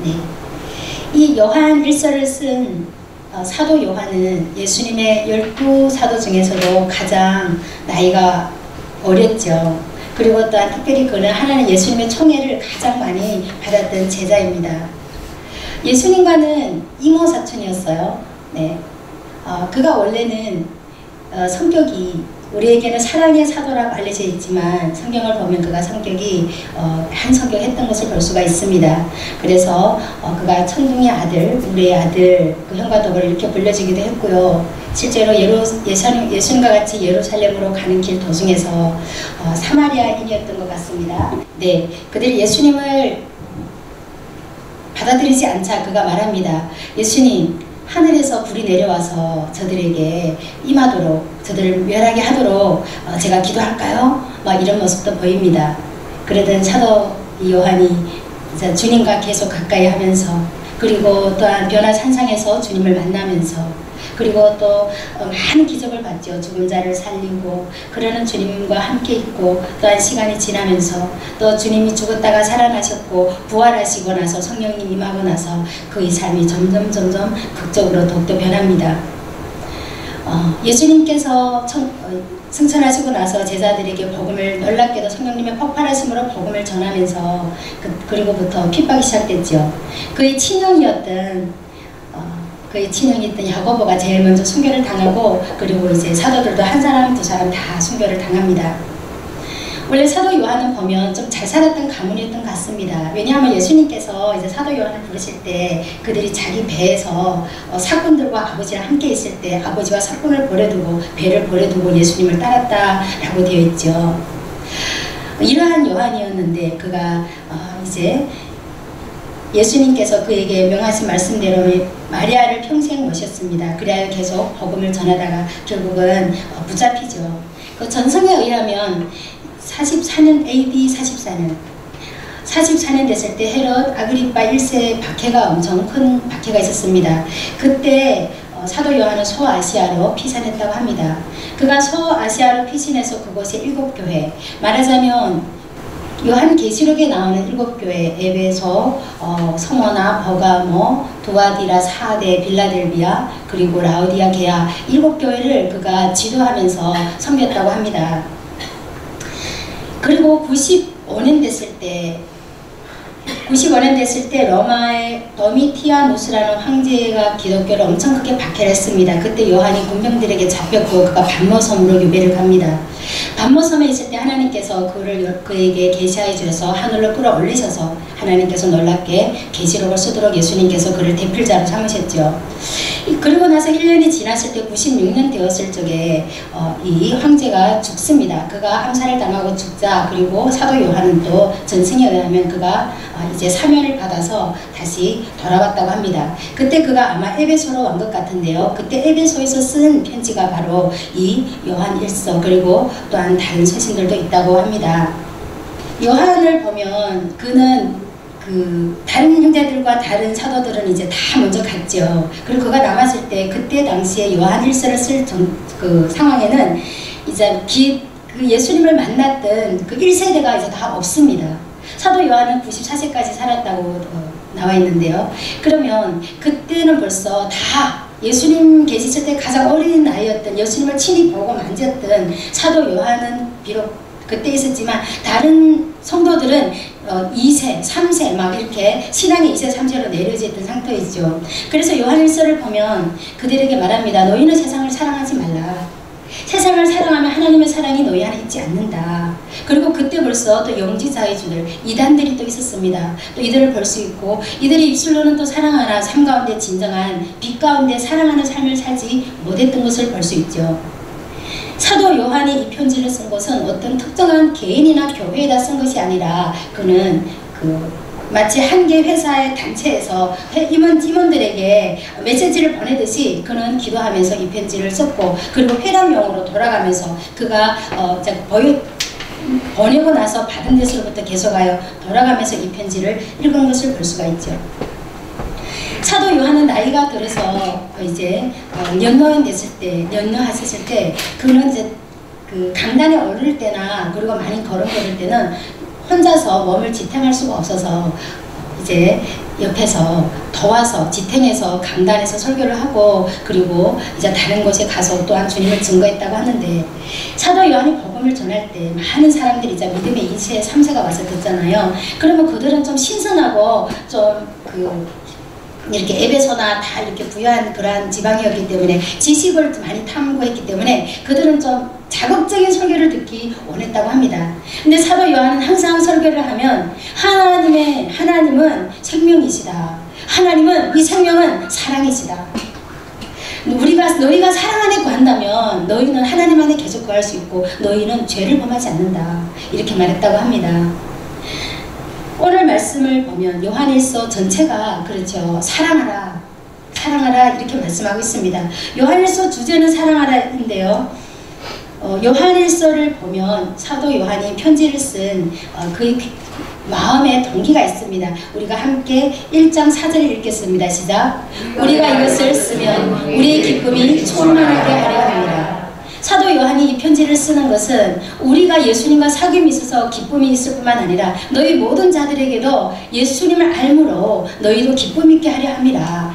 네. 이 요한 1서를 쓴 사도 요한은 예수님의 12사도 중에서도 가장 나이가 어렸죠. 그리고 또한 특별히 그는 하나님 예수님의 총애를 가장 많이 받았던 제자입니다. 예수님과는 이모 사촌이었어요. 네. 그가 원래는 성격이 우리에게는 사랑의 사도라고 알려져 있지만 성경을 보면 그가 성격이 한 성격했던 것을 볼 수가 있습니다. 그래서 그가 천둥의 아들, 우리의 아들, 그 형과 도를 이렇게 불려지기도 했고요. 실제로 예수님과 같이 예루살렘으로 가는 길 도중에서 사마리아인이었던 것 같습니다. 네, 그들이 예수님을 받아들이지 않자 그가 말합니다. 예수님, 하늘에서 불이 내려와서 저들에게 임하도록, 저들을 멸하게 하도록 제가 기도할까요? 막 이런 모습도 보입니다. 그러던 사도 요한이 주님과 계속 가까이 하면서, 그리고 또한 변화산상에서 주님을 만나면서, 그리고 또 많은 기적을 봤죠. 죽은 자를 살리고, 그러는 주님과 함께 있고, 또한 시간이 지나면서 또 주님이 죽었다가 살아나셨고 부활하시고 나서 성령님 임하고 나서 그의 삶이 점점 극적으로 더욱더 변합니다. 예수님께서 승천하시고 나서 제자들에게 복음을, 놀랍게도 성령님의 폭발하심으로 복음을 전하면서 그리고부터 핍박이 시작됐죠. 그의 친형이었던 야고보가 제일 먼저 순교를 당하고, 그리고 이제 사도들도 한 사람 두 사람 다 순교를 당합니다. 원래 사도 요한은 보면 좀 잘 살았던 가문이었던 것 같습니다. 왜냐하면 예수님께서 이제 사도 요한을 부르실 때 그들이 자기 배에서 사꾼들과 아버지랑 함께 있을 때 아버지와 사꾼을 버려두고 배를 버려두고 예수님을 따랐다라고 되어 있죠. 이러한 요한이었는데 그가 이제 예수님께서 그에게 명하신 말씀대로 마리아를 평생 모셨습니다. 그래야 계속 복음을 전하다가 결국은 붙잡히죠. 그 전성에 의하면 44년 AD 44년 됐을 때 헤롯 아그리파 1세 박해가 엄청 큰 박해가 있었습니다. 그때 사도 요한은 소아시아로 피신했다고 합니다. 그가 소아시아로 피신해서 그곳에 7교회, 말하자면 요한계시록에 나오는 7교회, 에베소, 서머나, 버가모, 두아디라, 사데, 빌라델비아, 그리고 라오디아게아 7교회를 그가 지도하면서 섬겼다고 합니다. 그리고 95년 됐을 때 로마의 도미티아누스라는 황제가 기독교를 엄청 크게 박해를 했습니다. 그때 요한이 군병들에게 잡혔고 그가 반모섬으로 유배를 갑니다. 반모섬에 있을 때 하나님께서 그에게 계시하여 주셔서 하늘로 끌어올리셔서 하나님께서 놀랍게 계시록을 쓰도록 예수님께서 그를 대필자로 삼으셨죠. 그리고 나서 1년이 지났을 때 96년 되었을 적에 이 황제가 죽습니다. 그가 암살을 당하고 죽자, 그리고 사도 요한은 또 전승에 의하면 그가 이제 사면을 받아서 다시 돌아왔다고 합니다. 그때 그가 아마 에베소로 온 것 같은데요. 그때 에베소에서 쓴 편지가 바로 이 요한 1서, 그리고 또한 다른 서신들도 있다고 합니다. 요한을 보면 그는 다른 형제들과 다른 사도들은 이제 다 먼저 갔죠. 그리고 그가 남았을 때 그때 당시에 요한 1서를 쓸 상황에는 이제 그 예수님을 만났던 그 1세대가 이제 다 없습니다. 사도 요한은 94세까지 살았다고 나와 있는데요. 그러면 그때는 벌써 다 예수님 계셨을 때 가장 어린 나이였던, 예수님을 친히 보고 만졌던 사도 요한은 비록 그때 있었지만 다른 성도들은 2세, 3세 막 이렇게 신앙의 2세, 3세로 내려져 있던 상태이죠. 그래서 요한 1서를 보면 그들에게 말합니다. 너희는 세상을 사랑하지 말라. 세상을 사랑하면 하나님의 사랑이 너희 안에 있지 않는다. 그리고 그때 벌써 또 영지자의주들, 이단들이 또 있었습니다. 또 이들을 볼 수 있고, 이들이 입술로는 또 사랑하나 삶 가운데 진정한 빛 가운데 사랑하는 삶을 살지 못했던 것을 볼 수 있죠. 사도 요한이 이 편지를 쓴 것은 어떤 특정한 개인이나 교회에다 쓴 것이 아니라 그는 마치 한 개 회사의 단체에서 임원들에게 메시지를 보내듯이 그는 기도하면서 이 편지를 썼고, 그리고 회람용으로 돌아가면서 그가 보내고 나서 받은 데서부터 계속하여 돌아가면서 이 편지를 읽은 것을 볼 수가 있죠. 사도 요한은 나이가 들어서 이제 연노인 됐을 때, 연노하셨을 때, 그는 이제 강단에 오를 때나 그리고 많이 걸음 걸을 때는 혼자서 몸을 지탱할 수가 없어서 이제 옆에서 도와서 지탱해서 강단에서 설교를 하고 그리고 이제 다른 곳에 가서 또한 주님을 증거했다고 하는데 사도 요한이 복음을 전할 때 많은 사람들이 이제 믿음의 2세, 3세가 와서 듣잖아요. 그러면 그들은 좀 신선하고 좀 이렇게 에베소나 다 이렇게 부유한 그러한 지방이었기 때문에 지식을 많이 탐구했기 때문에 그들은 좀 자극적인 설교를 듣기 원했다고 합니다. 근데 사도 요한은 항상 설교를 하면 하나님은 생명이시다. 하나님은 이 생명은 사랑이시다. 너희가 사랑 안에 구한다면 너희는 하나님 안에 계속 구할 수 있고 너희는 죄를 범하지 않는다. 이렇게 말했다고 합니다. 오늘 말씀을 보면 요한일서 전체가 그렇죠. 사랑하라 이렇게 말씀하고 있습니다. 요한일서 주제는 사랑하라인데요. 요한일서를 보면 사도 요한이 편지를 쓴 그 마음의 동기가 있습니다. 우리가 함께 1장 4절을 읽겠습니다. 시작. 우리가 이것을 쓰면 우리의 기쁨이 충만하게 하려 합니다. 사도 요한이 이 편지를 쓰는 것은 우리가 예수님과 사귐이 있어서 기쁨이 있을 뿐만 아니라 너희 모든 자들에게도 예수님을 알므로 너희도 기쁨 있게 하려 함이라.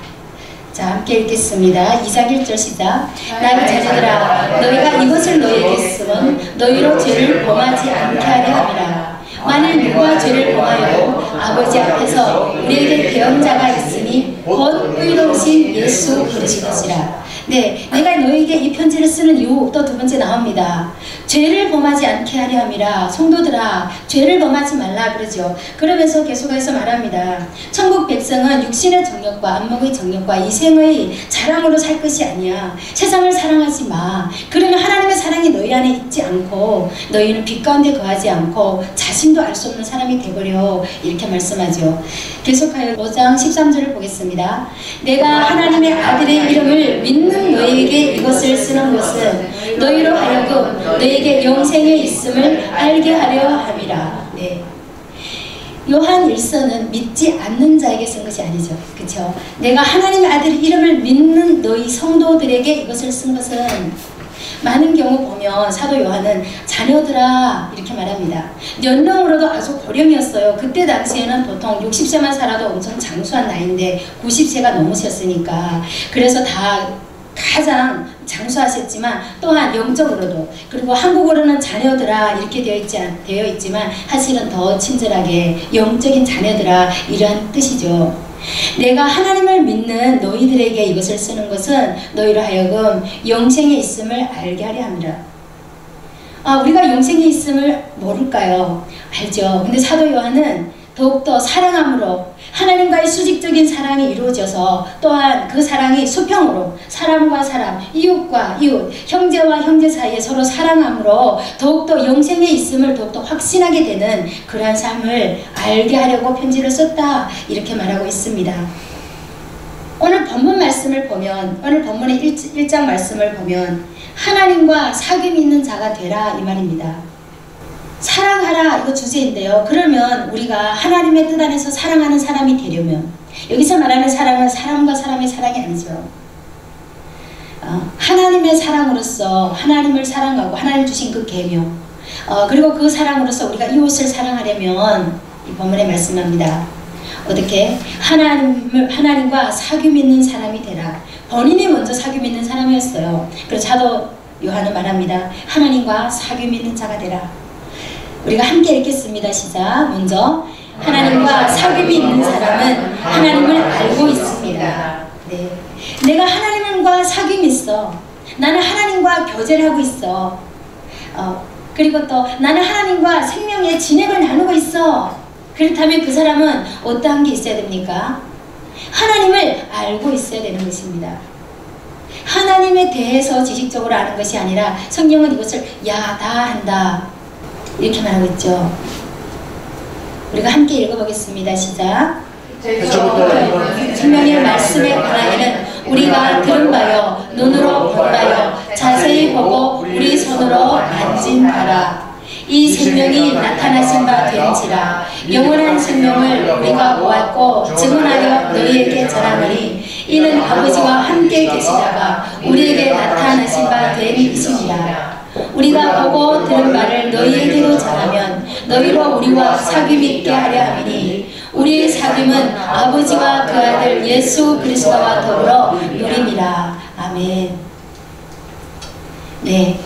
자, 함께 읽겠습니다. 2장 1절 시작. 나의 자녀들아 너희가 이것을 너희에게 쓰면 너희로 죄를 범하지 않게 하려 함이라. 만일 누구가 죄를 범하여도 아버지 앞에서 우리에게 대언자가 있으니 곧 의로우신 예수 그리스도시라. 네, 내가 너희에게 이 편지를 쓰는 이유 또 두 번째 나옵니다. 죄를 범하지 않게 하려 함이라. 성도들아 죄를 범하지 말라 그러죠. 그러면서 계속해서 말합니다. 천국 백성은 육신의 정욕과 안목의 정욕과 이생의 자랑으로 살 것이 아니야. 세상을 사랑하지 마. 그러면 하나님의 사랑이 너희 안에 있지 않고 너희는 빛 가운데 거하지 않고 자신도 알 수 없는 사람이 되버려. 이렇게 말씀하죠. 계속하여 5장 13절을 보겠습니다. 내가 하나님의 아들의 이름을 믿는 너희에게 이것을 쓰는 것은 너희로 하여금 너희에게 영생에 있음을 알게 하려 함이라. 네. 요한 일서는 믿지 않는 자에게 쓴 것이 아니죠. 그렇죠? 내가 하나님의 아들의 이름을 믿는 너희 성도들에게 이것을 쓴 것은 많은 경우 보면 사도 요한은 자녀들아 이렇게 말합니다. 연령으로도 아주 고령이었어요. 그때 당시에는 보통 60세만 살아도 엄청 장수한 나이인데 90세가 넘으셨으니까 그래서 다 가장 장수하셨지만 또한 영적으로도 그리고 한국어로는 자녀들아 이렇게 되어 있지만 사실은 더 친절하게 영적인 자녀들아 이러한 뜻이죠. 내가 하나님을 믿는 너희들에게 이것을 쓰는 것은 너희로 하여금 영생에 있음을 알게 하려 합니다. 우리가 영생에 있음을 모를까요? 알죠. 근데 사도 요한은 더욱더 사랑함으로 하나님과의 수직적인 사랑이 이루어져서 또한 그 사랑이 수평으로 사람과 사람, 이웃과 이웃, 형제와 형제 사이에 서로 사랑함으로 더욱더 영생에 있음을 더욱더 확신하게 되는 그러한 삶을 알게 하려고 편지를 썼다 이렇게 말하고 있습니다. 오늘 본문 말씀을 보면 오늘 본문의 1장 말씀을 보면 하나님과 사귐이 있는 자가 되라 이 말입니다. 사랑하라 이거 주제인데요. 그러면 우리가 하나님의 뜻 안에서 사랑하는 사람이 되려면 여기서 말하는 사랑은 사람과 사람의 사랑이 아니죠. 하나님의 사랑으로서 하나님을 사랑하고 하나님 주신 그 계명 그리고 그 사랑으로서 우리가 이웃을 사랑하려면 이 본문에 말씀합니다. 어떻게? 하나님과 사귐 있는 사람이 되라. 본인이 먼저 사귐 있는 사람이었어요. 그래서 사도 요한은 말합니다. 하나님과 사귐 있는 자가 되라. 우리가 함께 읽겠습니다. 시작. 먼저 하나님과 사귐이 있는 사람은 하나님을 알고 있습니다. 네. 내가 하나님과 사귐이 있어. 나는 하나님과 교제를 하고 있어. 그리고 또 나는 하나님과 생명의 진액을 나누고 있어. 그렇다면 그 사람은 어떠한 게 있어야 됩니까? 하나님을 알고 있어야 되는 것입니다. 하나님에 대해서 지식적으로 아는 것이 아니라 성경은 이것을 다 한다 이렇게 말하고 있죠. 우리가 함께 읽어보겠습니다. 시작. 분명히 말씀에 관하여는 우리가 들은 바요 눈으로 본 바요 자세히 보고 우리 손으로 만진 바라. 이 생명이 나타나신 바 된지라. 영원한 생명을 우리가 보았고 증언하여 너희에게 전하노니 이는 아버지와 함께 계시다가 우리에게 나타나신 바 된 이시니라. 우리가 보고 들은 바를 너희에게도 전하면 너희로 우리와 사귐 있게 하려 함이니 우리의 사귐은 아버지와 그 아들 예수 그리스도와 더불어 누림이라. 아멘. 네,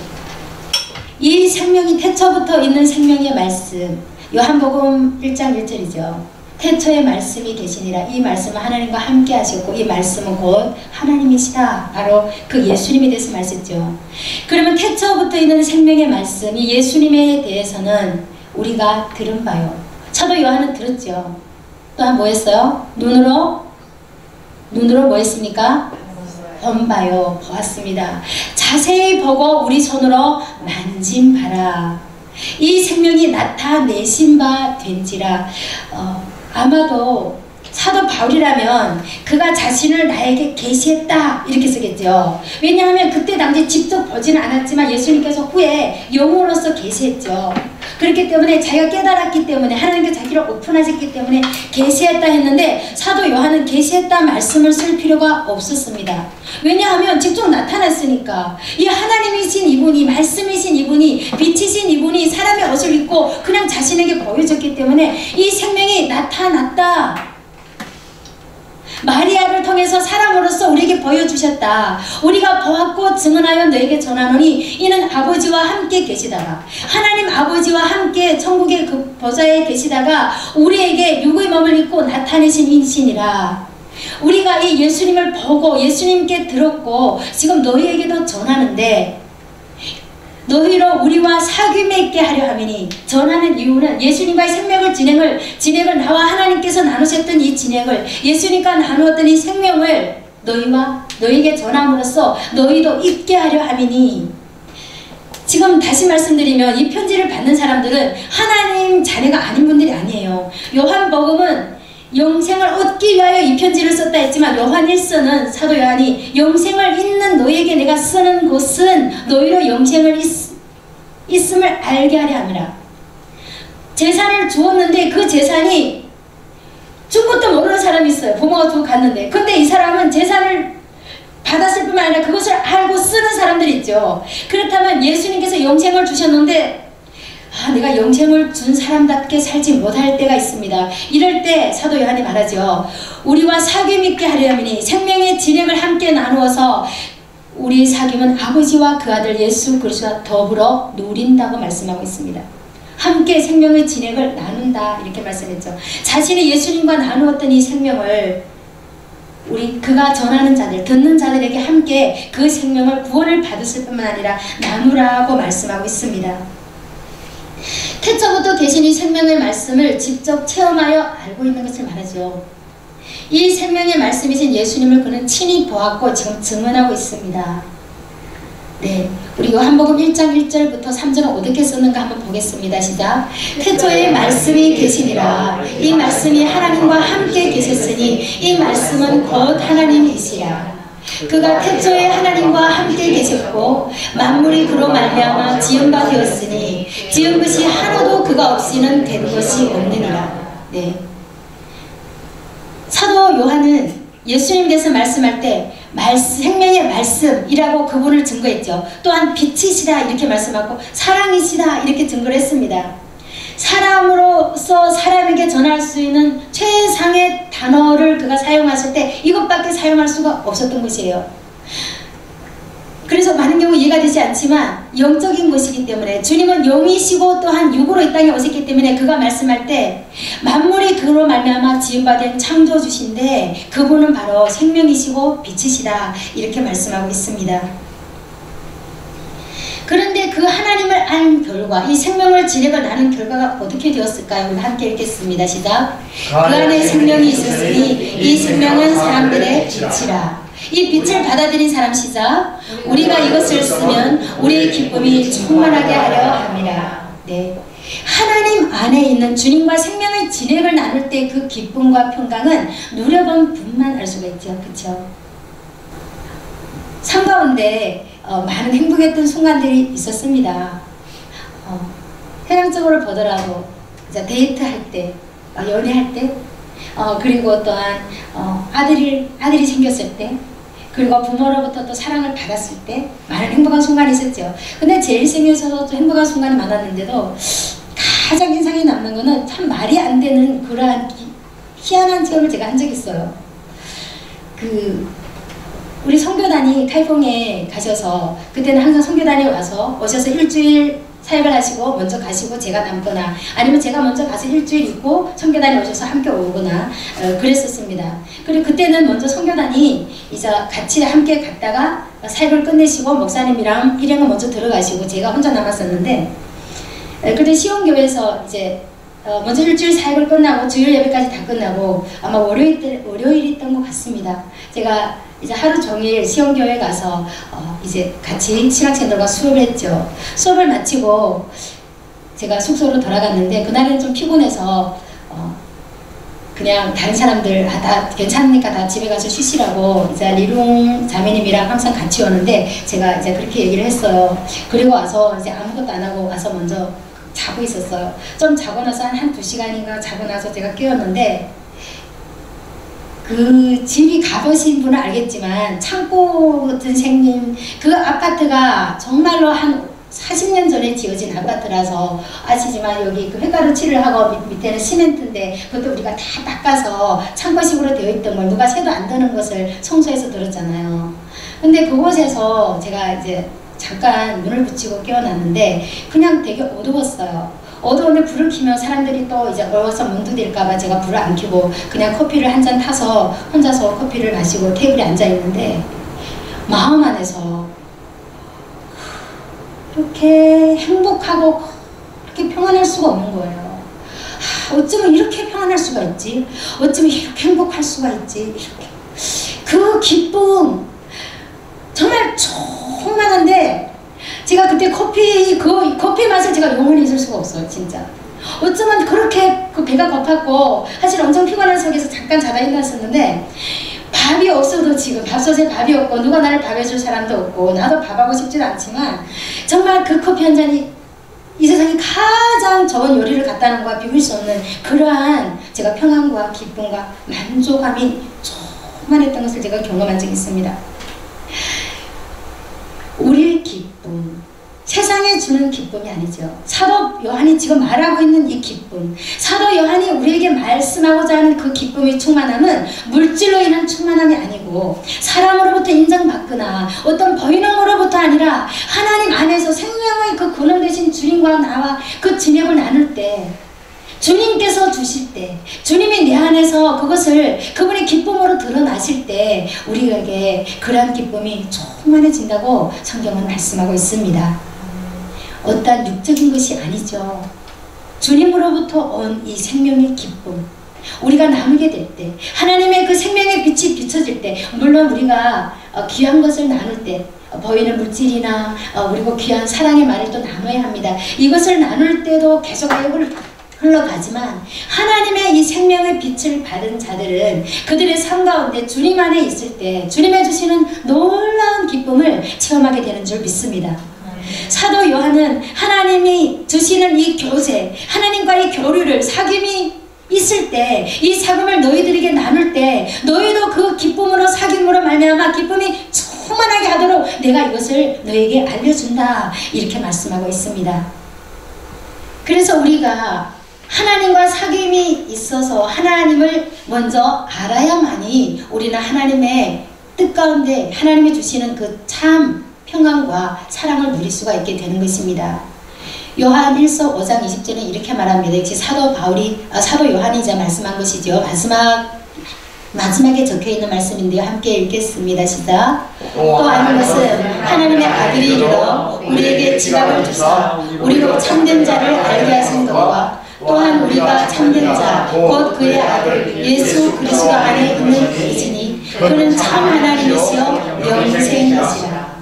이 생명이 태초부터 있는 생명의 말씀, 요한복음 1장 1절이죠. 태초에 말씀이 계시니라. 이 말씀은 하나님과 함께 하셨고 이 말씀은 곧 하나님이시다. 바로 그 예수님에 대해서 말했죠. 그러면 태초부터 있는 생명의 말씀, 이 예수님에 대해서는 우리가 들은 바요. 사도 요한은 들었죠. 또한 뭐 했어요? 눈으로 뭐 했습니까? 본 바요. 보았습니다. 자세히 보고 우리 손으로 만진 바라. 이 생명이 나타내신 바 된지라. 아마도 사도 바울이라면 그가 자신을 나에게 계시했다 이렇게 쓰겠죠. 왜냐하면 그때 당시 직접 보지는 않았지만 예수님께서 후에 영으로서 계시했죠. 그렇기 때문에 자기가 깨달았기 때문에 하나님께 자기를 오픈하셨기 때문에 계시했다 했는데 사도 요한은 계시했다 말씀을 쓸 필요가 없었습니다. 왜냐하면 직접 나타났으니까. 이 하나님이신 이분이, 말씀이신 이분이, 빛이신 이분이 사람의 옷을 입고 그냥 자신에게 보여줬기 때문에 이 생명이 나타났다. 마리아를 통해서 사람으로서 우리에게 보여주셨다. 우리가 보았고 증언하여 너에게 전하노니 이는 아버지와 함께 계시다가, 하나님 아버지와 함께 천국의 그 보좌에 계시다가 우리에게 육의 몸을 입고 나타내신 이시니라. 우리가 이 예수님을 보고 예수님께 들었고 지금 너희에게도 전하는데, 너희로 우리와 사귐에 있게 하려 함이니, 전하는 이유는 예수님과의 생명을 진행을 나와 하나님께서 나누셨던 이 진행을, 예수님과 나누었던 이 생명을 너희에게 전함으로써 너희도 있게 하려 함이니. 지금 다시 말씀드리면 이 편지를 받는 사람들은 하나님 자녀가 아닌 분들이 아니에요. 요한복음은 영생을 얻기 위하여 이 편지를 썼다 했지만 요한 1서는 사도 요한이 영생을 잊는 너희에게 내가 쓰는 것은 너희로 영생을 있음을 알게 하려 함이라. 재산을 주었는데 그 재산이 준 것도 모르는 사람이 있어요. 부모가 주고 갔는데. 근데 이 사람은 재산을 받았을 뿐만 아니라 그것을 알고 쓰는 사람들이 있죠. 그렇다면 예수님께서 영생을 주셨는데 내가 영생을 준 사람답게 살지 못할 때가 있습니다. 이럴 때 사도 요한이 말하죠. 우리와 사귐 있게 하려니 생명의 진행을 함께 나누어서 우리 사귐은 아버지와 그 아들 예수 그리스도와 더불어 누린다고 말씀하고 있습니다. 함께 생명의 진행을 나눈다 이렇게 말씀했죠. 자신이 예수님과 나누었던 이 생명을 그가 전하는 자들, 듣는 자들에게 함께 그 생명을 구원을 받았을 뿐만 아니라 나누라고 말씀하고 있습니다. 태초부터 계신 이 생명의 말씀을 직접 체험하여 알고 있는 것을 말하죠. 이 생명의 말씀이신 예수님을 그는 친히 보았고 지금 증언하고 있습니다. 네, 우리 요한복음 1장 1절부터 3절은 어떻게 썼는가 한번 보겠습니다. 시작. 태초에 말씀이 계시니라. 이 말씀이 하나님과 함께 계셨으니 이 말씀은 곧 하나님이시라. 그가 태초에 하나님과 함께 계셨고 만물이 그로 말미암아 지은 바 되었으니 지은 것이 하나도 그가 없이는 된 것이 없느니라. 네. 사도 요한은 예수님께서 말씀할 때 생명의 말씀이라고 그분을 증거했죠. 또한 빛이시다 이렇게 말씀하고 사랑이시다 이렇게 증거를 했습니다. 사람으로서 사람에게 전할 수 있는 최상의 단어를 그가 사용했을 때 이것밖에 사용할 수가 없었던 것이에요. 그래서 많은 경우 이해가 되지 않지만 영적인 것이기 때문에, 주님은 영이시고 또한 육으로 이 땅에 오셨기 때문에 그가 말씀할 때 만물이 그로 말미암아 지음받은 창조주신데 그분은 바로 생명이시고 빛이시다 이렇게 말씀하고 있습니다. 그런데 그 하나님을 안 결과, 이 생명을 진행을 나눈 결과가 어떻게 되었을까요? 우리 함께 읽겠습니다. 시작. 그 안에 생명이 있었으니 이 생명은 사람들의 빛이라. 이 빛을 받아들인 사람. 시작. 우리가 이것을 쓰면 우리의 기쁨이 충만하게 하려 함이라. 네. 하나님 안에 있는 주님과 생명의 진행을 나눌 때 그 기쁨과 평강은 누려본 분만 알 수가 있죠. 그렇죠? 삶 가운데 많은 행복했던 순간들이 있었습니다. 세상적으로 보더라도 데이트할 때, 연애할 때, 그리고 또한 아들이 생겼을 때, 그리고 부모로부터 또 사랑을 받았을 때 많은 행복한 순간이 있었죠. 근데 제 일생에서도 또 행복한 순간이 많았는데도 가장 인상에 남는 거는 참 말이 안 되는 그러한 희한한 체험을 제가 한 적이 있어요. 우리 선교단이 칼봉에 가셔서, 그때는 항상 선교단이 오셔서 일주일 사역을 하시고 먼저 가시고 제가 남거나, 아니면 제가 먼저 가서 일주일 있고 선교단이 오셔서 함께 오거나 그랬었습니다. 그리고 그때는 먼저 선교단이 이제 같이 함께 갔다가 사역을 끝내시고 목사님이랑 일행은 먼저 들어가시고 제가 혼자 남았었는데, 그때 시온교회에서 이제 먼저 일주일 사역을 끝나고 주일 예배까지 다 끝나고 아마 월요일이었던 것 같습니다. 제가 이제 하루 종일 시온교회 가서 이제 같이 신학생들과 수업을 했죠. 수업을 마치고 제가 숙소로 돌아갔는데, 그날은 좀 피곤해서 그냥 다른 사람들 다 괜찮으니까 다 집에 가서 쉬시라고 이제 리룽 자매님이랑 항상 같이 오는데, 제가 이제 그렇게 얘기를 했어요. 그리고 와서 이제 아무것도 안 하고 와서 먼저 자고 있었어요. 좀 자고 나서 한 2시간인가 자고 나서 제가 깨었는데, 그 집이 가보신 분은 알겠지만 창고 같은 생김, 그 아파트가 정말로 한 40년 전에 지어진 아파트라서 아시지만, 여기 그 회가루칠을 하고 밑에는 시멘트인데 그것도 우리가 다 닦아서 창고식으로 되어 있던 걸 누가 새도 안 드는 것을 청소해서 들었잖아요. 근데 그곳에서 제가 이제 잠깐 눈을 붙이고 깨어났는데 그냥 되게 어두웠어요. 어두운데 불을 켜면 사람들이 또 이제 얼어서 뭉두딜까봐 제가 불을 안 켜고 그냥 커피를 한 잔 타서 혼자서 커피를 마시고 테이블에 앉아 있는데, 마음 안에서 이렇게 행복하고 이렇게 평안할 수가 없는 거예요. 어쩌면 이렇게 평안할 수가 있지? 어쩌면 이렇게 행복할 수가 있지? 이렇게 그 기쁨 정말 충만한데, 제가 그때 커피 맛을 제가 영원히 잊을 수가 없어요, 진짜. 어쩌면 그렇게 그 배가 고팠고 사실 엄청 피곤한 속에서 잠깐 자다 일어났었는데, 밥이 없어도 지금 밥솥에 밥이 없고 누가 나를 밥 해줄 사람도 없고 나도 밥하고 싶지도 않지만, 정말 그 커피 한 잔이 이 세상에 가장 좋은 요리를 갖다 놓은 것과 비울 수 없는 그러한 제가 평안과 기쁨과 만족감이 충만했던 것을 제가 경험한 적이 있습니다. 우리의 기쁨, 세상에 주는 기쁨이 아니죠. 사도 요한이 지금 말하고 있는 이 기쁨, 사도 요한이 우리에게 말씀하고자 하는 그 기쁨의 충만함은 물질로 인한 충만함이 아니고, 사람으로부터 인정받거나 어떤 보이는으로부터 아니라 하나님 안에서 생명의 그 근원 되신 주님과 나와 그 진역을 나눌 때, 주님께서 주실 때, 주님이 내 안에서 그것을 그분의 기쁨으로 드러나실 때 우리에게 그러한 기쁨이 충만해진다고 성경은 말씀하고 있습니다. 어떤 육적인 것이 아니죠. 주님으로부터 온 이 생명의 기쁨, 우리가 나누게 될 때, 하나님의 그 생명의 빛이 비춰질 때, 물론 우리가 귀한 것을 나눌 때 보이는 물질이나 그리고 귀한 사랑의 말을 또 나눠야 합니다. 이것을 나눌 때도 계속 흘러가지만, 하나님의 이 생명의 빛을 받은 자들은 그들의 삶 가운데 주님 안에 있을 때 주님의 주시는 놀라운 기쁨을 체험하게 되는 줄 믿습니다. 사도 요한은 하나님이 주시는 이 교제, 하나님과의 교류를, 사귐이 있을 때, 이 사귐을 너희들에게 나눌 때 너희도 그 기쁨으로, 사귐으로 말미암아 기쁨이 충만하게 하도록 내가 이것을 너에게 알려준다, 이렇게 말씀하고 있습니다. 그래서 우리가 하나님과 사귐이 있어서 하나님을 먼저 알아야만이 우리는 하나님의 뜻 가운데 하나님이 주시는 그 참 평안과 사랑을 누릴 수가 있게 되는 것입니다. 요한 1서 5장 20절은 이렇게 말합니다. 역시 사도 요한이 이제 말씀한 것이죠. 마지막에 적혀있는 말씀인데요. 함께 읽겠습니다. 시작. 또 아는 것은 하나님의 아들이 이르러 우리에게 지각을 주사 우리로 참된 자를 알게 하신 것과, 또한 우리가 참된 자 곧 그의 아들 예수 그리스도 안에 있는 이지니 그는 참 하나님이시여 영생이시라.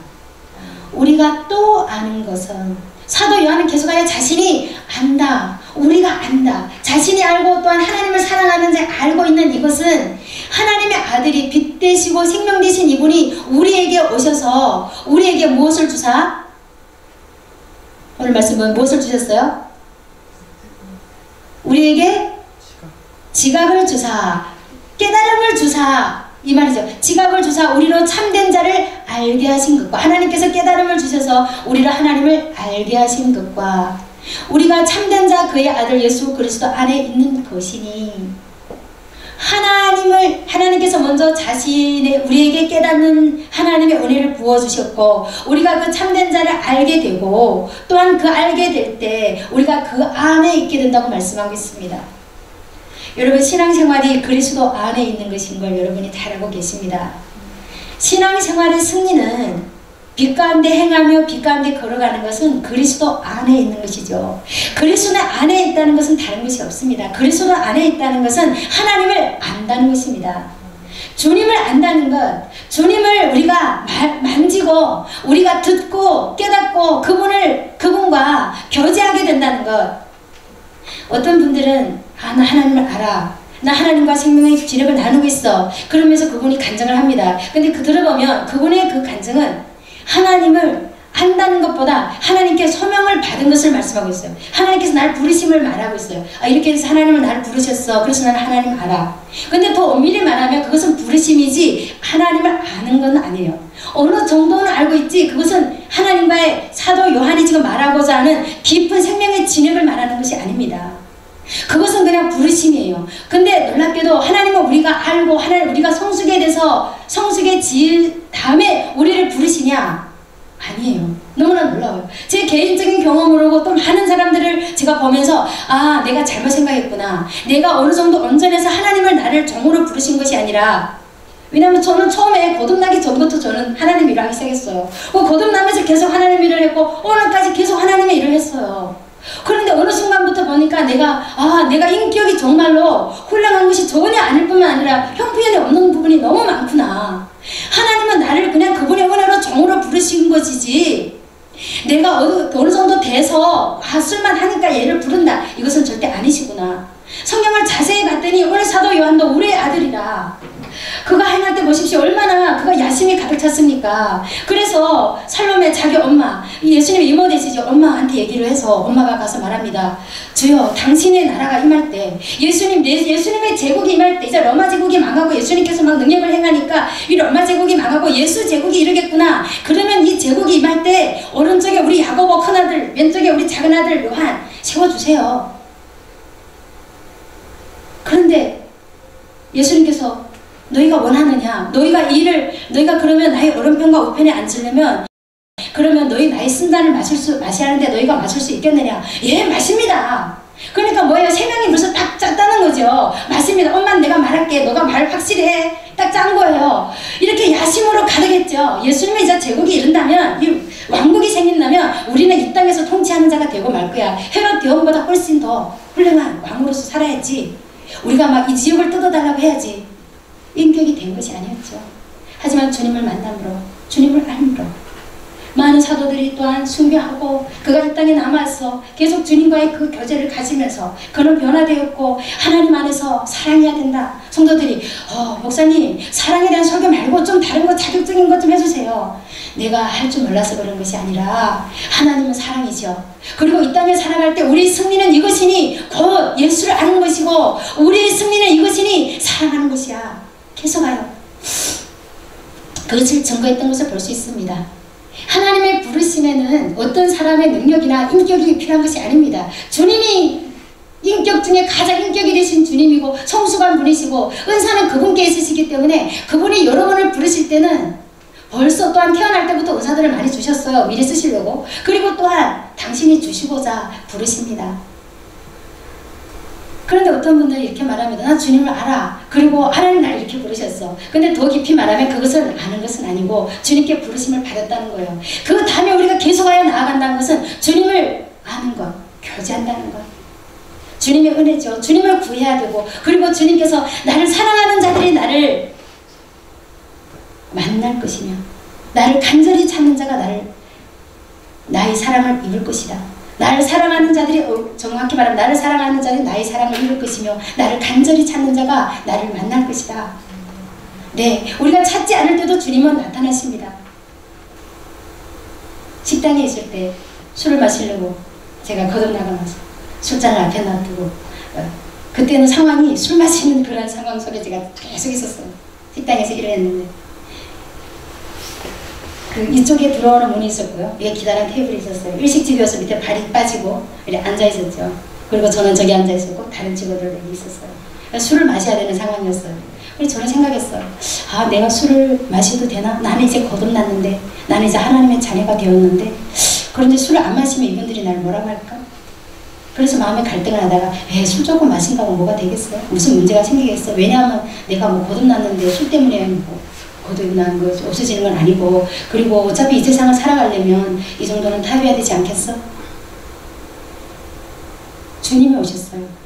우리가 또 아는 것은, 사도 요한은 계속하여 자신이 안다, 우리가 안다, 자신이 알고 또한 하나님을 사랑하는 자 알고 있는 이것은, 하나님의 아들이 빛 되시고 생명 되신 이분이 우리에게 오셔서 우리에게 무엇을 주사? 오늘 말씀은 무엇을 주셨어요? 우리에게 지각을 주사, 깨달음을 주사, 이 말이죠. 지각을 주사 우리로 참된 자를 알게 하신 것과, 하나님께서 깨달음을 주셔서 우리로 하나님을 알게 하신 것과, 우리가 참된 자 그의 아들 예수 그리스도 안에 있는 것이니 하나님께서 먼저 우리에게 깨닫는 하나님의 은혜를 부어주셨고 우리가 그 참된 자를 알게 되고 또한 그 알게 될 때 우리가 그 안에 있게 된다고 말씀하고 있습니다. 여러분 신앙생활이 그리스도 안에 있는 것인 걸 여러분이 잘 알고 계십니다. 신앙생활의 승리는 빛 가운데 행하며 빛 가운데 걸어가는 것은 그리스도 안에 있는 것이죠. 그리스도 안에 있다는 것은 다른 것이 없습니다. 그리스도 안에 있다는 것은 하나님을 안다는 것입니다. 주님을 안다는 것, 주님을 우리가 만지고 우리가 듣고 깨닫고 그분과 교제하게 된다는 것. 어떤 분들은 나 하나님을 알아. 나 하나님과 생명의 지력을 나누고 있어. 그러면서 그분이 간증을 합니다. 근데 들어보면 그분의 그 간증은 하나님을 안다는 것보다 하나님께 소명을 받은 것을 말씀하고 있어요. 하나님께서 나를 부르심을 말하고 있어요. 이렇게 해서 하나님은 나를 부르셨어. 그래서 나는 하나님 알아. 근데 더 엄밀히 말하면 그것은 부르심이지 하나님을 아는 건 아니에요. 어느 정도는 알고 있지 그것은 하나님과의 사도 요한이 지금 말하고자 하는 깊은 생명의 진흙을 말하는 것이 아닙니다. 그것은 그냥 부르심이에요. 근데 놀랍게도 하나님은 우리가 알고 우리가 성숙에 대해서 성숙에 지은 다음에 우리를 부르시냐? 아니에요. 너무나 놀라워요. 제 개인적인 경험으로 또 많은 사람들을 제가 보면서 내가 잘못 생각했구나. 내가 어느 정도 온전해서 하나님을 나를 종으로 부르신 것이 아니라 왜냐하면 저는 처음에 거듭나기 전부터 저는 하나님 일을 하기 시작했어요. 거듭나면서 계속 하나님 일을 했고 오늘까지 계속 하나님의 일을 했어요. 그런데 어느 순간부터 보니까 내가 인격이 정말로 훌륭한 것이 전혀 아닐 뿐만 아니라 형편이 없는 부분이 너무 많구나. 하나님은 나를 그냥 그분의 은혜로 종으로 부르신 것이지 내가 어느 정도 돼서 술만 하니까 얘를 부른다 이것은 절대 아니시구나. 성경을 자세히 봤더니 오늘 사도 요한도 우리의 아들이라 그가 행할 때 보십시오. 얼마나 그가 야심이 가득 찼습니까? 그래서 살롬의 자기 엄마, 예수님의 이모 되시죠? 엄마한테 얘기를 해서 엄마가 가서 말합니다. 주여, 당신의 나라가 임할 때, 예수님의 제국이 임할 때, 이제 로마 제국이 망하고 예수님께서 막 능력을 행하니까 이 로마 제국이 망하고 예수 제국이 이르겠구나. 그러면 이 제국이 임할 때 오른쪽에 우리 야고보 큰아들, 왼쪽에 우리 작은아들 요한 세워주세요. 그런데 예수님께서 너희가 원하느냐? 너희가 그러면 나의 오른편과 우편에 앉으려면 그러면 너희 나의 쓴잔을 마셔야 하는데 너희가 마실 수 있겠느냐? 예, 마십니다. 그러니까 뭐예요? 세 명이 벌써 딱 짰다는 거죠. 맞습니다. 엄마 내가 말할게. 너가 말 확실히 해. 딱 짠 거예요. 이렇게 야심으로 가득했죠. 예수님의 이제 제국이 이른다면 이 왕국이 생긴다면 우리는 이 땅에서 통치하는 자가 되고 말 거야. 헤롯 대왕보다 훨씬 더 훌륭한 왕으로서 살아야지. 우리가 막 이 지옥을 뜯어달라고 해야지. 인격이 된 것이 아니었죠. 하지만 주님을 만남으로 주님을 알므로 많은 사도들이 또한 순교하고 그가 이 땅에 남아서 계속 주님과의 그 교제를 가지면서 그는 변화되었고 하나님 안에서 사랑해야 된다. 성도들이 목사님 사랑에 대한 설교 말고 좀 다른 거 자극적인 것 좀 해주세요. 내가 할 줄 몰라서 그런 것이 아니라 하나님은 사랑이죠. 그리고 이 땅에 살아갈 때 우리의 승리는 이것이니 곧 예수를 아는 것이고 우리의 승리는 이것이니 사랑하는 것이야. 계속 가요. 그것을 증거했던 것을 볼 수 있습니다. 하나님의 부르심에는 어떤 사람의 능력이나 인격이 필요한 것이 아닙니다. 주님이 인격 중에 가장 인격이 되신 주님이고 성숙한 분이시고 은사는 그분께 있으시기 때문에 그분이 여러분을 부르실 때는 벌써 또한 태어날 때부터 은사들을 많이 주셨어요. 미리 쓰시려고. 그리고 또한 당신이 주시고자 부르십니다. 그런데 어떤 분들이 이렇게 말합니다. 나 주님을 알아. 그리고 하나님 날 이렇게 부르셨어. 근데 더 깊이 말하면 그것은 아는 것은 아니고 주님께 부르심을 받았다는 거예요. 그 다음에 우리가 계속하여 나아간다는 것은 주님을 아는 것, 교제한다는 것. 주님의 은혜죠. 주님을 구해야 되고 그리고 주님께서 나를 사랑하는 자들이 나를 만날 것이며 나를 간절히 찾는 자가 나의 사랑을 입을 것이다. 나를 사랑하는 자들이 정확히 말하면 나를 사랑하는 자들이 나의 사랑을 입을 것이며 나를 간절히 찾는 자가 나를 만날 것이다. 네, 우리가 찾지 않을 때도 주님은 나타나십니다. 식당에 있을 때 술을 마시려고 제가 거듭나가면서 술잔을 앞에 놔두고 그때는 상황이 술 마시는 그런 상황 속에 제가 계속 있었어요. 식당에서 일을 했는데 그 이쪽에 들어오는 문이 있었고요. 이게 기다란 테이블이 있었어요. 일식집이어서 밑에 발이 빠지고 이렇게 앉아 있었죠. 그리고 저는 저기 앉아 있었고 다른 직원들 여기 있었어요. 그러니까 술을 마셔야 되는 상황이었어요. 그래서 저는 생각했어요. 아, 내가 술을 마셔도 되나? 나는 이제 거듭났는데, 나는 이제 하나님의 자녀가 되었는데, 그런데 술을 안 마시면 이분들이 날 뭐라고 할까? 그래서 마음에 갈등을 하다가 술 조금 마신다고 뭐가 되겠어요? 무슨 문제가 생기겠어? 왜냐하면 내가 뭐 거듭났는데 술 때문에 뭐 거듭난 거 없어지는 건 아니고, 그리고 어차피 이 세상을 살아가려면 이 정도는 타협해야 되지 않겠어? 주님이 오셨어요.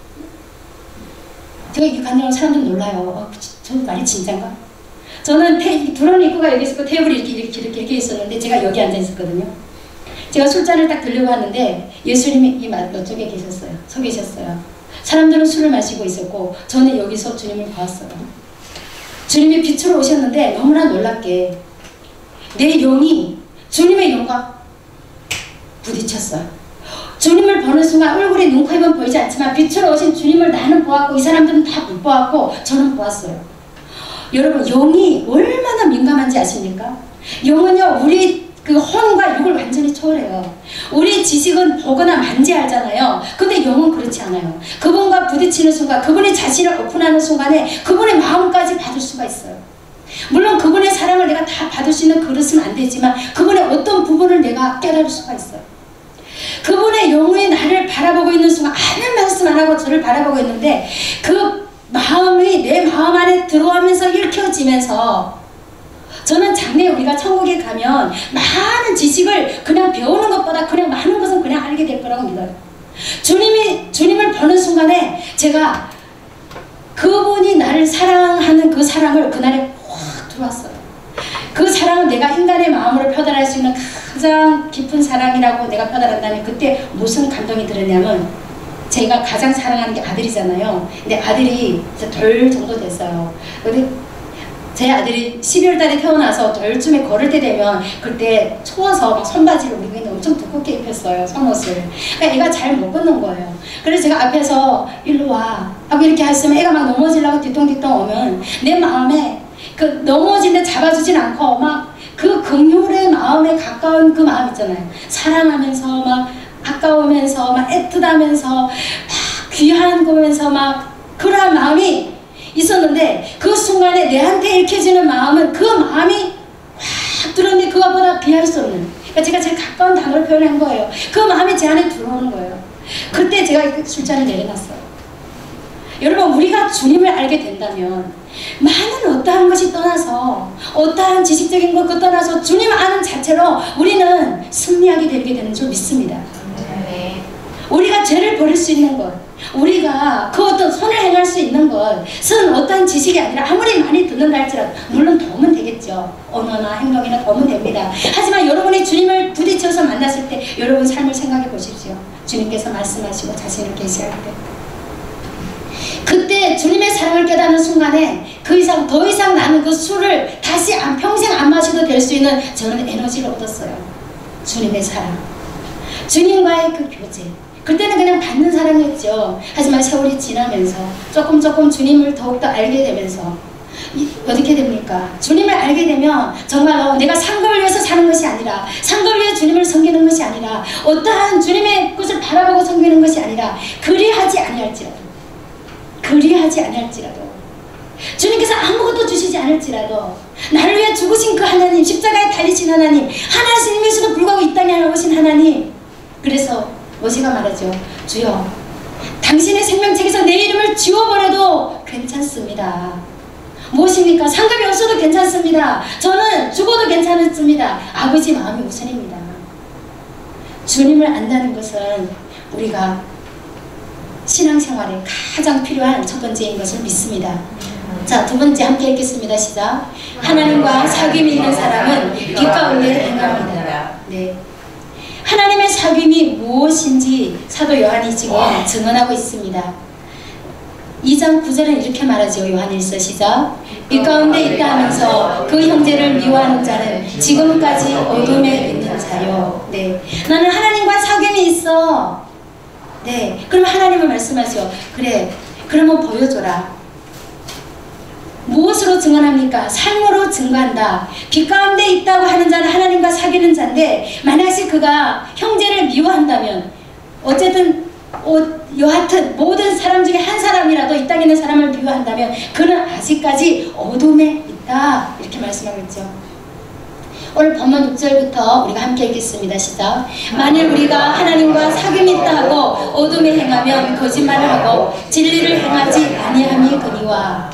제가 이렇게 간다고 사람들 놀라요. 저 말이 진짠가? 저는 두런 입구가 여기 있었고 테이블이 이렇게 있었는데 제가 여기 앉아 있었거든요. 제가 술잔을 딱 들려고 하는데 예수님이 이쪽에 계셨어요. 서 계셨어요. 사람들은 술을 마시고 있었고 저는 여기서 주님을 보았어요. 주님이 빛으로 오셨는데 너무나 놀랍게 내 영이 주님의 영과 부딪혔어요. 주님을 보는 순간 얼굴이 눈, 코, 입은 보이지 않지만 빛으로 오신 주님을 나는 보았고 이 사람들은 다 못 보았고 저는 보았어요. 여러분, 영이 얼마나 민감한지 아십니까? 영은요, 우리 그 혼과 육을 완전히 초월해요. 우리 지식은 보거나 만지알잖아요. 근데 영은 그렇지 않아요. 그분과 부딪히는 순간, 그분의 자신을 오픈하는 순간에 그분의 마음까지 받을 수가 있어요. 물론 그분의 사랑을 내가 다 받을 수 있는 그릇은 안 되지만 그분의 어떤 부분을 내가 깨달을 수가 있어요. 그분의 영혼이 나를 바라보고 있는 순간 아무 말씀 안 하고 저를 바라보고 있는데 그 마음이 내 마음 안에 들어오면서 읽혀지면서 저는 장래 우리가 천국에 가면 많은 지식을 그냥 배우는 것보다 그냥 많은 것은 그냥 알게 될 거라고 믿어요. 주님을 보는 순간에 제가 그분이 나를 사랑하는 그 사랑을 그날에 확 들어왔어요. 그 사랑은 내가 인간의 마음으로 표현할 수 있는 가장 깊은 사랑이라고 내가 표현한다면 그때 무슨 감동이 들었냐면 제가 가장 사랑하는 게 아들이잖아요. 근데 아들이 이제 돌 정도 됐어요. 근데 제 아들이 12월 달에 태어나서 돌쯤에 걸을 때 되면 그때 추워서 막 손바지를 우리 그냥 엄청 두껍게 입혔어요. 속옷을. 그러니까 애가 잘 못 걷는 거예요. 그래서 제가 앞에서 일로 와 하고 이렇게 했으면 애가 막 넘어지려고 뒤뚱뒤뚱 오면 내 마음에 그 넘어지는데 잡아주진 않고 막 그 긍휼의 마음에 가까운 그 마음 있잖아요. 사랑하면서 막 아까우면서 막 애틋하면서 막 귀한 거면서 막 그러한 마음이 있었는데 그 순간에 내한테 읽혀지는 마음은 그 마음이 확 들었는데 그것보다 비할 수 없는, 그러니까 제가 제일 가까운 단어를 표현한 거예요. 그 마음이 제 안에 들어오는 거예요. 그때 제가 술잔을 내려놨어요. 여러분, 우리가 주님을 알게 된다면 많은 어떠한 것이 떠나서 어떠한 지식적인 것 떠나서 주님 아는 자체로 우리는 승리하게 되는 줄 믿습니다. 우리가 죄를 버릴 수 있는 것, 우리가 그 어떤 선을 행할 수 있는 것은 어떤 지식이 아니라 아무리 많이 듣는다 할지라도 물론 도움은 되겠죠. 언어나 행동이나 도움은 됩니다. 하지만 여러분이 주님을 부딪혀서 만났을 때 여러분 삶을 생각해 보십시오. 주님께서 말씀하시고 자신을 계시할 때 그때 주님의 사랑을 깨닫는 순간에 더 이상 나는 그 술을 다시 평생 안 마셔도 될 수 있는 저는 에너지를 얻었어요. 주님의 사랑, 주님과의 그 교제, 그때는 그냥 받는 사랑이었죠. 하지만 세월이 지나면서 조금 주님을 더욱더 알게 되면서 어떻게 됩니까? 주님을 알게 되면 정말로 내가 상급을 위해서 사는 것이 아니라, 상급을 위해 주님을 섬기는 것이 아니라, 어떠한 주님의 것을 바라보고 섬기는 것이 아니라 그리하지 아니할지라도 주님께서 아무것도 주시지 않을지라도 나를 위해 죽으신 그 하나님, 십자가에 달리신 하나님, 하나님이시도 불구하고 이 땅에 오신 하나님, 그래서 모세가 말하죠. 주여, 당신의 생명책에서 내 이름을 지워버려도 괜찮습니다. 무엇입니까? 상급이 없어도 괜찮습니다. 저는 죽어도 괜찮습니다. 아버지 마음이 우선입니다. 주님을 안다는 것은 우리가 신앙생활에 가장 필요한 첫 번째인 것을 믿습니다. 자, 두 번째 함께 읽겠습니다. 시작. 하나님과 사귐이 있는 사람은 빛 가운데 행합니다. 네. 하나님의 사귐이 무엇인지 사도 요한이 지금 증언하고 있습니다. 2장 9절은 이렇게 말하죠. 요한일서 시작. 빛 가운데 있다 하면서 그 형제를 미워하는 자는 지금까지 어둠에 있는 자요. 네. 나는 하나님과 사귐이 있어. 네. 그럼 하나님은 말씀하죠. 그래, 그러면 보여줘라. 무엇으로 증언합니까? 삶으로 증거한다. 빛 가운데 있다고 하는 자는 하나님과 사귀는 자인데 만약에 그가 형제를 미워한다면 어쨌든 여하튼 모든 사람 중에 한 사람이라도 이 땅에 있는 사람을 미워한다면 그는 아직까지 어둠에 있다. 이렇게 말씀하겠죠. 오늘 본문 6절부터 우리가 함께 읽겠습니다. 시작. 만일 우리가 하나님과 사귐이 있다 하고 어둠에 행하면 거짓말을 하고 진리를 행하지 아니함이 거니와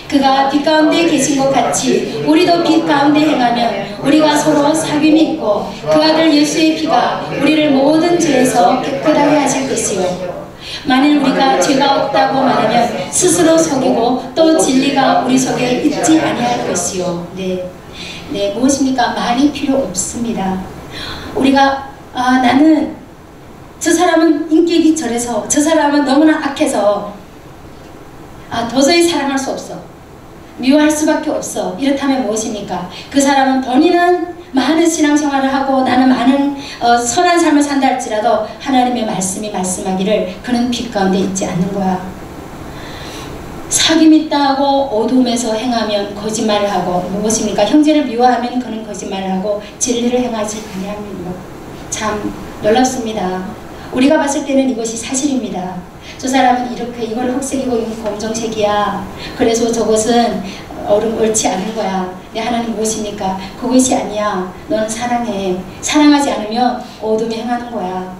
그가 빛 가운데 계신 것 같이 우리도 빛 가운데 행하면 우리가 서로 사귐이 있고 그 아들 예수의 피가 우리를 모든 죄에서 깨끗하게 하실 것이요 만일 우리가 죄가 없다고 말하면 스스로 속이고 또 진리가 우리 속에 있지 아니할 것이요. 네, 무엇입니까? 말이 필요 없습니다. 우리가 나는 저 사람은 인격이 저래서 저 사람은 너무나 악해서 도저히 사랑할 수 없어. 미워할 수밖에 없어. 이렇다면 무엇입니까? 그 사람은 본인은 많은 신앙생활을 하고 나는 많은 선한 삶을 산다 할지라도 하나님의 말씀이 말씀하기를 그는 빛 가운데 있지 않는 거야. 사귐 있다 하고 어둠에서 행하면 거짓말을 하고 무엇입니까? 형제를 미워하면 그는 거짓말을 하고 진리를 행하지 아니합니다. 참 놀랍습니다. 우리가 봤을 때는 이것이 사실입니다. 저 사람은 이렇게 이걸 흑색이고 이건 검정색이야. 그래서 저것은 옳지 않은 거야. 내 하나님 무엇입니까? 그것이 아니야. 너는 사랑해. 사랑하지 않으면 어둠에 행하는 거야.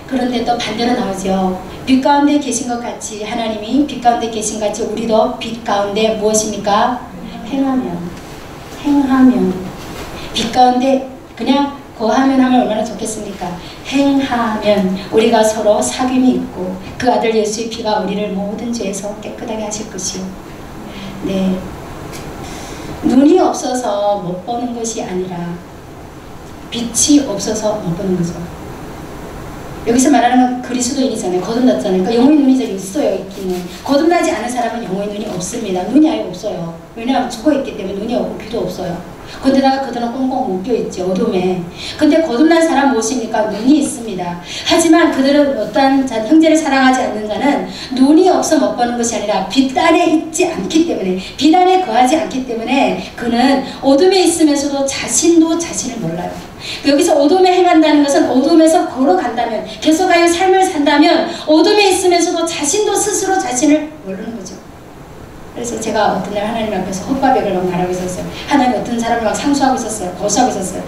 그런데 또 반대로 나오죠. 빛 가운데 계신 것 같이 하나님이 빛 가운데 계신 것 같이 우리도 빛 가운데 무엇입니까? 행하면 빛 가운데 그냥 거하면 하면 얼마나 좋겠습니까? 행하면 우리가 서로 사귐이 있고 그 아들 예수의 피가 우리를 모든 죄에서 깨끗하게 하실 것이요. 네, 눈이 없어서 못 보는 것이 아니라 빛이 없어서 못 보는 거죠. 여기서 말하는 건 그리스도인이잖아요. 거듭났잖아요. 그러니까 영혼의 눈이 이제 있어요. 있기는. 거듭나지 않은 사람은 영혼의 눈이 없습니다. 눈이 아예 없어요. 왜냐하면 죽어있기 때문에 눈이 없고 귀도 없어요. 근데다가 그들은 꽁꽁 묶여있지. 어둠에. 근데 거듭난 사람 무엇입니까? 눈이 있습니다. 하지만 그들은 어떠한 형제를 사랑하지 않는 자는 눈이 없어 못 보는 것이 아니라 빛 안에 있지 않기 때문에 빛 안에 거하지 않기 때문에 그는 어둠에 있으면서도 자신도 자신을 몰라요. 여기서 어둠에 행한다는 것은 어둠에서 걸어간다면 계속하여 삶을 산다면 어둠에 있으면서도 자신도 스스로 자신을 모르는 거죠. 그래서 제가 어떤 날 하나님 앞에서 헛바백을 막 말하고 있었어요. 하나님 어떤 사람을 막 상수하고 있었어요. 고소하고 있었어요.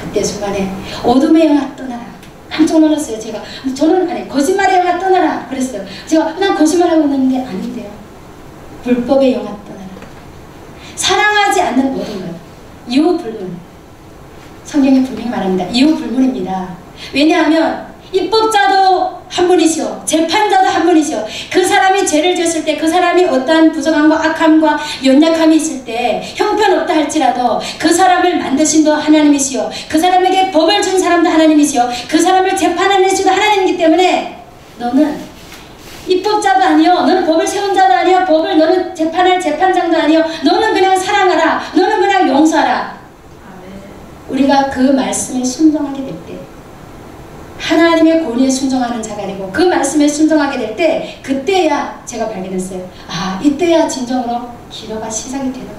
그때 순간에 어둠의 영아 떠나라. 깜짝 놀랐어요. 제가 저는 아니 거짓말의 영아 떠나라 그랬어요. 제가 난 거짓말하고 있는데 아닌데요. 불법의 영아 떠나라. 사랑하지 않는 모든 것 이유 불문. 성경이 분명히 말합니다. 이유 불문입니다. 왜냐하면 입법자도 한 분이시오. 재판자도 한 분이시오. 그 사람이 죄를 지었을 때 그 사람이 어떠한 부정함과 악함과 연약함이 있을 때 형편없다 할지라도 그 사람을 만드신 도 하나님이시오. 그 사람에게 법을 준 사람도 하나님이시오. 그 사람을 재판하는 주도 하나님이기 때문에 너는 입법자도 아니요. 너는 법을 세운 자도 아니요. 너는 재판할 재판장도 아니요. 너는 그냥 사랑하라. 너는 그냥 용서하라. 우리가 그 말씀에 순종하게 될 때 하나님의 권위에 순종하는 자가 되고 그 말씀에 순종하게 될 때 그때야 제가 발견했어요. 이때야 진정으로 기도가 시작이 되는구나.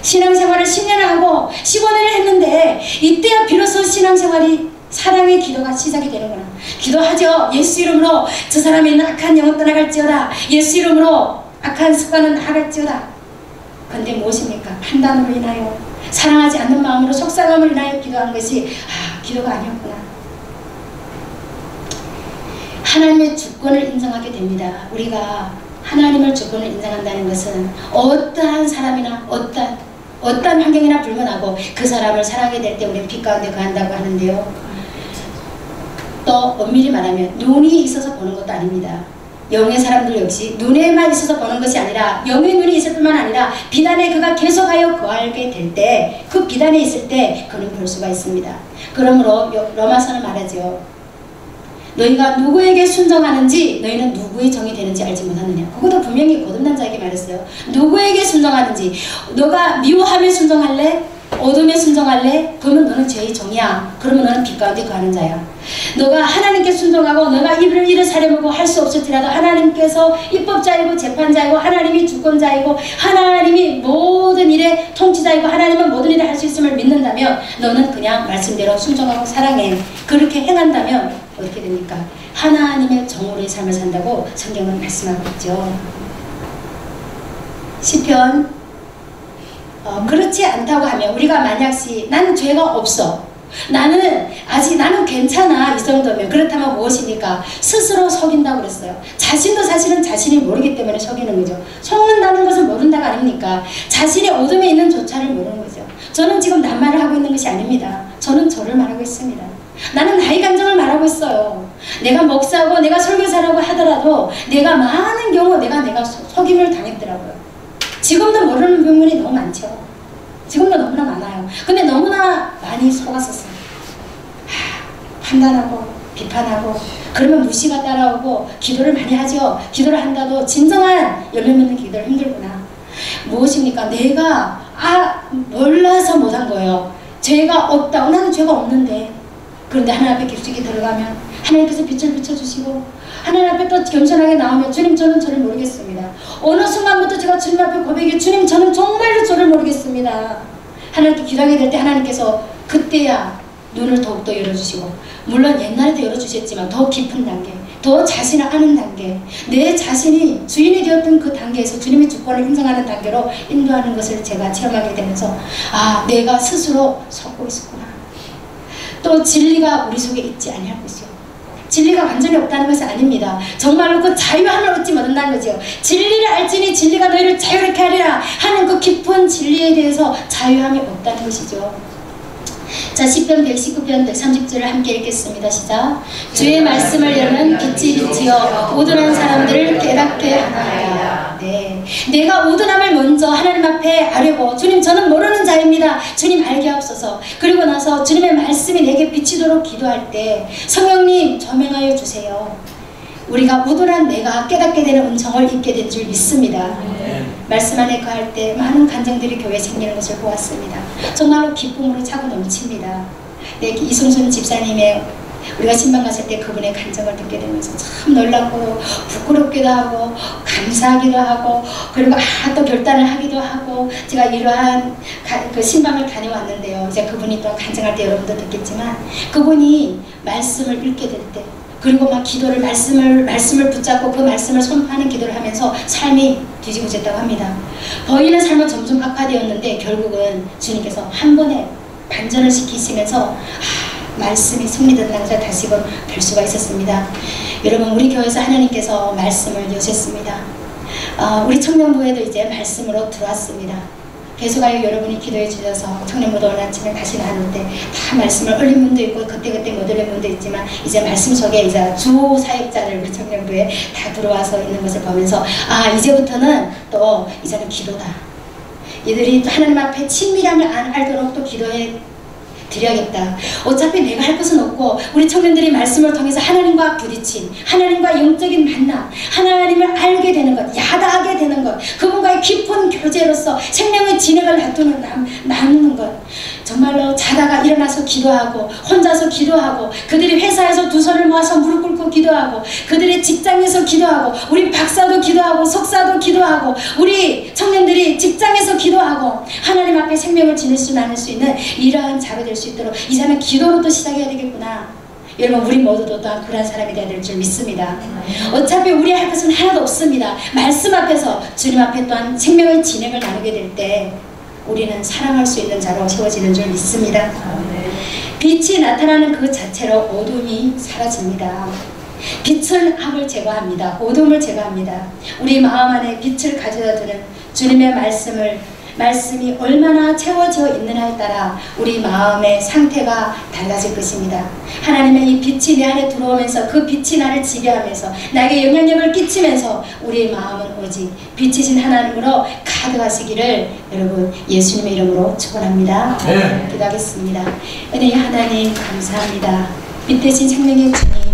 신앙생활을 10년을 하고 15년을 했는데 이때야 비로소 신앙생활이 사랑의 기도가 시작이 되는구나. 기도하죠. 예수 이름으로 저 사람에 있는 악한 영혼 떠나갈지어다. 예수 이름으로 악한 습관은 나갈지어다. 근데 무엇입니까? 판단으로 인하여 사랑하지 않는 마음으로 속상함을 인하여 기도한 것이 기도가 아니었구나. 하나님의 주권을 인정하게 됩니다. 우리가 하나님의 주권을 인정한다는 것은 어떠한 사람이나 어떠한 환경이나 불문하고 그 사람을 사랑하게 될 때 우리는 빛 가운데 거한다고 하는데요. 또 엄밀히 말하면 눈이 있어서 보는 것도 아닙니다. 영의 사람들 역시 눈에만 있어서 보는 것이 아니라 영의 눈이 있을 뿐만 아니라 빛 안에 그가 계속하여 거하게 될 때 그 빛 안에 있을 때 그는 볼 수가 있습니다. 그러므로 로마서는 말하죠. 너희가 누구에게 순종하는지 너희는 누구의 정이 되는지 알지 못하느냐. 그것도 분명히 거듭난 자에게 말했어요. 누구에게 순종하는지. 너가 미워하며 순종할래? 어둠에 순종할래? 그러면 너는 죄의 종이야. 그러면 너는 빛 가운데 거하는 자야. 너가 하나님께 순종하고 너가 입을 일을 사려먹고 할 수 없을지라도 하나님께서 입법자이고 재판자이고 하나님이 주권자이고 하나님이 모든 일의 통치자이고 하나님은 모든 일을 할 수 있음을 믿는다면 너는 그냥 말씀대로 순종하고 사랑해. 그렇게 행한다면 어떻게 됩니까? 하나님의 정오의 삶을 산다고 성경은 말씀하고 있죠. 시편 그렇지 않다고 하면 우리가 만약시 나는 죄가 없어, 나는 괜찮아, 이 정도면 그렇다면 무엇입니까? 스스로 속인다고 그랬어요. 자신도 사실은 자신이 모르기 때문에 속이는 거죠. 속는다는 것은 모른다가 아닙니까? 자신이 어둠에 있는 조차를 모르는 거죠. 저는 지금 남말을 하고 있는 것이 아닙니다. 저는 저를 말하고 있습니다. 나는 나의 감정을 말하고 있어요. 내가 목사고 내가 설교사라고 하더라도 내가 많은 경우 내가 속임을 당했더라고요. 지금도 모르는 부분이 너무 많죠. 지금도 너무나 많아요. 근데 너무나 많이 속았었어요. 판단하고 비판하고 그러면 무시가 따라오고 기도를 많이 하죠. 기도를 한다도 진정한 열매 맺는 기도를 힘들구나. 무엇입니까? 내가 몰라서 못한 거예요. 죄가 없다고. 나는 죄가 없는데. 그런데 하나님 앞에 깊숙이 들어가면 하나님께서 빛을 비춰주시고 하나님 앞에 또 겸손하게 나오면 주님 저는 저를 모르겠습니다. 어느 순간부터 제가 주님 앞에 고백해 주님 저는 정말로 저를 모르겠습니다. 하나님께 기도하게 될 때 하나님께서 그때야 눈을 더욱더 열어주시고 물론 옛날에도 열어주셨지만 더 깊은 단계 더 자신을 아는 단계 내 자신이 주인이 되었던 그 단계에서 주님의 주권을 인정하는 단계로 인도하는 것을 제가 체험하게 되면서 내가 스스로 속고 있었구나. 또 진리가 우리 속에 있지 아니할 것이요. 진리가 완전히 없다는 것은 아닙니다. 정말로 그 자유함을 얻지 못한다는 거죠. 진리를 알지니 진리가 너희를 자유롭게 하리라 하는 그 깊은 진리에 대해서 자유함이 없다는 것이죠. 자, 시편 119편 130절을 함께 읽겠습니다. 시작. 주의 말씀을 열면 빛이 비치어 우둔한 사람들을 깨닫게 하나이다. 네, 내가 우둔함을 먼저 하나님 앞에 아뢰고 주님 저는 모르는 자입니다. 주님 알게 하옵소서. 그리고 나서 주님의 말씀이 내게 비치도록 기도할 때 성령님 조명하여 주세요. 우리가 우둔한 내가 깨닫게 되는 음성을 입게 된 줄 믿습니다. 말씀 안에 거할 때 많은 감정들이 교회에 생기는 것을 보았습니다. 정말로 기쁨으로 차고 넘칩니다. 이승순 집사님의 우리가 신방 갔을 때 그분의 감정을 듣게 되면서 참 놀랍고 부끄럽기도 하고 감사하기도 하고 그리고 또 결단을 하기도 하고 제가 이러한 그 신방을 다녀왔는데요. 이제 그분이 또 간증할 때 여러분도 듣겠지만 그분이 말씀을 읽게 될 때 그리고 막 기도를 말씀을 붙잡고 그 말씀을 선포하는 기도를 하면서 삶이 뒤집어졌다고 합니다. 보이는 삶은 점점 악화되었는데 결국은 주님께서 한 번에 반전을 시키시면서 말씀이 승리된다는 것을 다시금 볼 수가 있었습니다. 여러분 우리 교회에서 하나님께서 말씀을 여셨습니다. 우리 청년부에도 이제 말씀으로 들어왔습니다. 계속하여 여러분이 기도해 주셔서 청년부도 오늘 아침에 다시 나눌 때 다 말씀을 올린 분도 있고 그때 못 올린 분도 있지만 이제 말씀 속에 이제 주 사역자들 우리 청년부에 다 들어와서 있는 것을 보면서 이제부터는 또 이제는 기도다. 이들이 하나님 앞에 친밀함을 알도록 또 기도해 드려야겠다. 어차피 내가 할 것은 없고 우리 청년들이 말씀을 통해서 하나님과 부딪힌 하나님과 영적인 만남 하나님을 알게 되는 것 야다하게 되는 것 그분과의 깊은 교제로서 생명의 진액을 나누는 것 정말로 자다가 일어나서 기도하고 혼자서 기도하고 그들이 회사에서 두 손을 모아서 무릎 꿇고 기도하고 그들의 직장에서 기도하고 우리 박사도 기도하고 석사도 기도하고 우리 청년들이 직장에서 기도하고 하나님 앞에 생명을 지닐 수 나눌 수 있는 이러한 자가 될 수 있도록 이제는 기도로 또 시작해야 되겠구나. 여러분 우리 모두도 또한 그런 사람이 되어야 될 줄 믿습니다. 어차피 우리 할 것은 하나도 없습니다. 말씀 앞에서 주님 앞에 또한 생명의 진액을 나누게 될 때 우리는 사랑할 수 있는 자로 세워지는 줄 믿습니다. 빛이 나타나는 그 자체로 어둠이 사라집니다. 빛은 악을 제거합니다. 어둠을 제거합니다. 우리 마음 안에 빛을 가져다 주는 주님의 말씀이 얼마나 채워져 있느냐에 따라 우리 마음의 상태가 달라질 것입니다. 하나님의 이 빛이 내 안에 들어오면서 그 빛이 나를 지배하면서 나에게 영향력을 끼치면서 우리의 마음은 오직 빛이신 하나님으로 가득하시기를 여러분 예수님의 이름으로 축원합니다. 기도하겠습니다. 은혜의 하나님 감사합니다. 빛 대신 생명의 주님